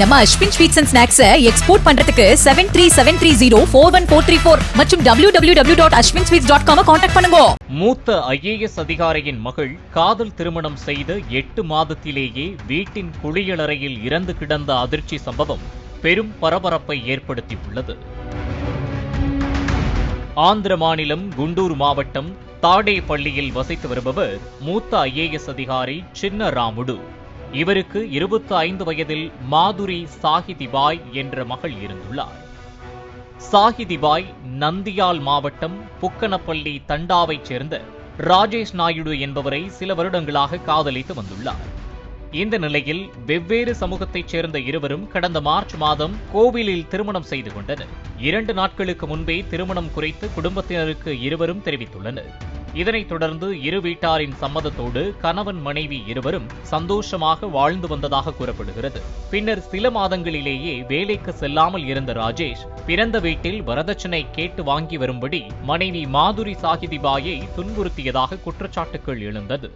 நம்ம Ashwin sweets and snacks export பண்றதுக்கு 7373041434 மற்றும் www.ashwinsweets.com கான்டாக்ட் பண்ணுங்க. மூத்த IAS அதிகாரியின் மகள் காதல் திருமணம் செய்த 8 மாதத்திலேயே வீட்டின் குளியலறையில் இறந்து கிடந்த அதிர்ச்சி சம்பவம் பெரும் பரபரப்பை ஏற்படுத்தியுள்ளது. ஆந்திர மாநிலம் குண்டூர் மாவட்டம் தாடேப்பள்ளியில் வசித்து வருபவர் மூத்த IAS அதிகாரி சின்ன ராமுடு. இவருக்கு 25 வயதில் மாதுரி சாஹிதிபாய் என்ற மகள் இருந்துள்ளார். சாஹிதிபாய் நந்தியால் மாவட்டம் புக்கனப்பள்ளி தண்டாவைச் சேர்ந்த ராஜேஷ் நாயுடு என்பவரை சில வருடங்களாக காதலித்து வந்துள்ளார். இந்த நிலையில் வெவ்வேறு சமூகத்தைச் சேர்ந்த இருவரும் கடந்த மார்ச் மாதம் கோவிலில் திருமணம் செய்து கொண்டனர். 2 நாட்களுக்கு முன்பே திருமணம் குறித்து குடும்பத்தினருக்கு இருவரும் தெரிவித்துள்ளனர். இதனைத் தொடர்ந்து இரு வீட்டாரின் சம்மதத்தோடு கணவன் மனைவி இருவரும் சந்தோஷமாக வாழ்ந்து வந்ததாக கூறப்படுகிறது. பின்னர் சில மாதங்களிலேயே வேலைக்கு செல்லாமல் இருந்த ராஜேஷ் பிறந்த வீட்டில் வரதட்சணை கேட்டு வாங்கி வரும்படி மனைவி மாதுரி சாஹிதிபாயை துன்புறுத்தியதாக குற்றச்சாட்டுகள் எழுந்தது.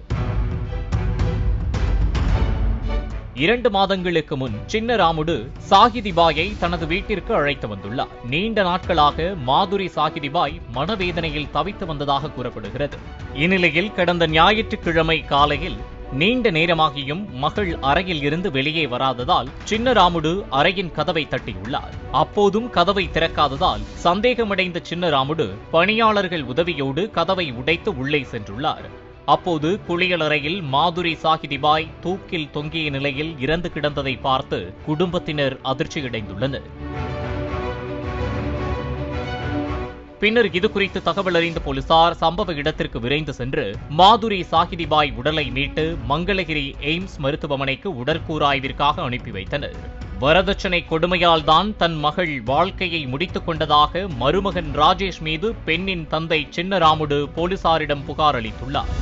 2 மாதங்களுக்கு முன் சின்ன ராமுடு சாஹிதிபாயை தனது வீட்டிற்கு அழைத்து வந்துள்ளார். நீண்ட நாட்களாக மாதுரி சாஹிதிபாய் மனவேதனையில் தவித்து வந்ததாக கூறப்படுகிறது. இந்நிலையில் கடந்த ஞாயிற்றுக்கிழமை காலையில் நீண்ட நேரமாகியும் மகள் அறையில் இருந்து வெளியே வராததால் சின்ன ராமுடு அறையின் கதவை தட்டியுள்ளார். அப்போதும் கதவை திறக்காததால் சந்தேகமடைந்த சின்ன ராமுடு பணியாளர்கள் உதவியோடு கதவை உடைத்து உள்ளே சென்றுள்ளார். அப்போது குளியலறையில் மாதுரி சாஹிதிபாய் தூக்கில் தொங்கிய நிலையில் இறந்து கிடந்ததை பார்த்து குடும்பத்தினர் அதிர்ச்சியடைந்துள்ளனர். பின்னர் இதுகுறித்து தகவல் அறிந்த போலீசார் சம்பவ இடத்திற்கு விரைந்து சென்று மாதுரி சாஹிதிபாய் உடலை மீட்டு மங்களகிரி எய்ம்ஸ் மருத்துவமனைக்கு உடற்கூறாய்விற்காக அனுப்பி வைத்தனர். வரதட்சணை கொடுமையால் தான் தன் மகள் வாழ்க்கையை முடித்துக் கொண்டதாக மருமகன் ராஜேஷ் மீது பெண்ணின் தந்தை சின்ன ராமுடு போலீசாரிடம் புகார் அளித்துள்ளார்.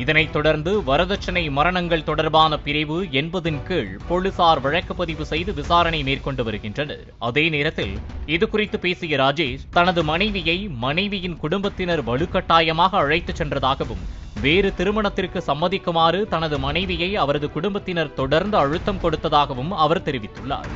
இதனைத் தொடர்ந்து வரதட்சணை மரணங்கள் தொடர்பான பிரிவு 80 கீழ் போலீசார் வழக்கு பதிவு செய்து விசாரணை மேற்கொண்டு வருகின்றனர். அதே நேரத்தில் இதுகுறித்து பேசிய ராஜேஷ் தனது மனைவியை மனைவியின் குடும்பத்தினர் வலுக்கட்டாயமாக அழைத்துச் சென்றதாகவும் வேறு திருமணத்திற்கு சம்மதிக்குமாறு தனது மனைவியை அவரது குடும்பத்தினர் தொடர்ந்து அழுத்தம் கொடுத்ததாகவும் அவர் தெரிவித்துள்ளார்.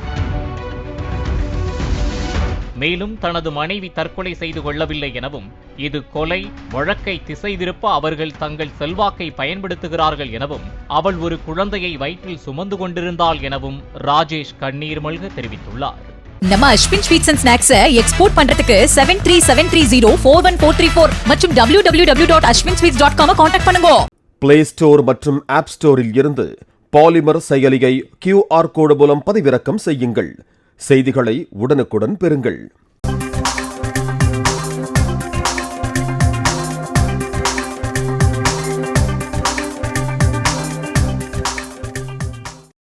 மேலும் தனது மனைவி தற்கொலை செய்து கொள்ளவில்லை எனவும் இது கொலை வழக்கை திசை திருப்ப அவர்கள் தங்கள் செல்வாக்கை பயன்படுத்துகிறார்கள் எனவும் அவள் ஒரு குழந்தையை வயிற்றில் சுமந்து கொண்டிருந்தாள் எனவும் ராஜேஷ் கண்ணீர் மல்க தெரிவித்துள்ளார். நம்ம Ashwin sweets and snacks export பண்றதுக்கு 7373041434 மற்றும் www.ashwinsweets.com கான்டாக்ட் பண்ணுங்க. பிளே ஸ்டோர் மற்றும் ஆப் ஸ்டோரில் இருந்து பாலிமர் செயலியை QR கோடு மூலம் பதிவிறக்கம் செய்யுங்கள். செய்திகளை உடனுக்குடன் பெறுங்கள்.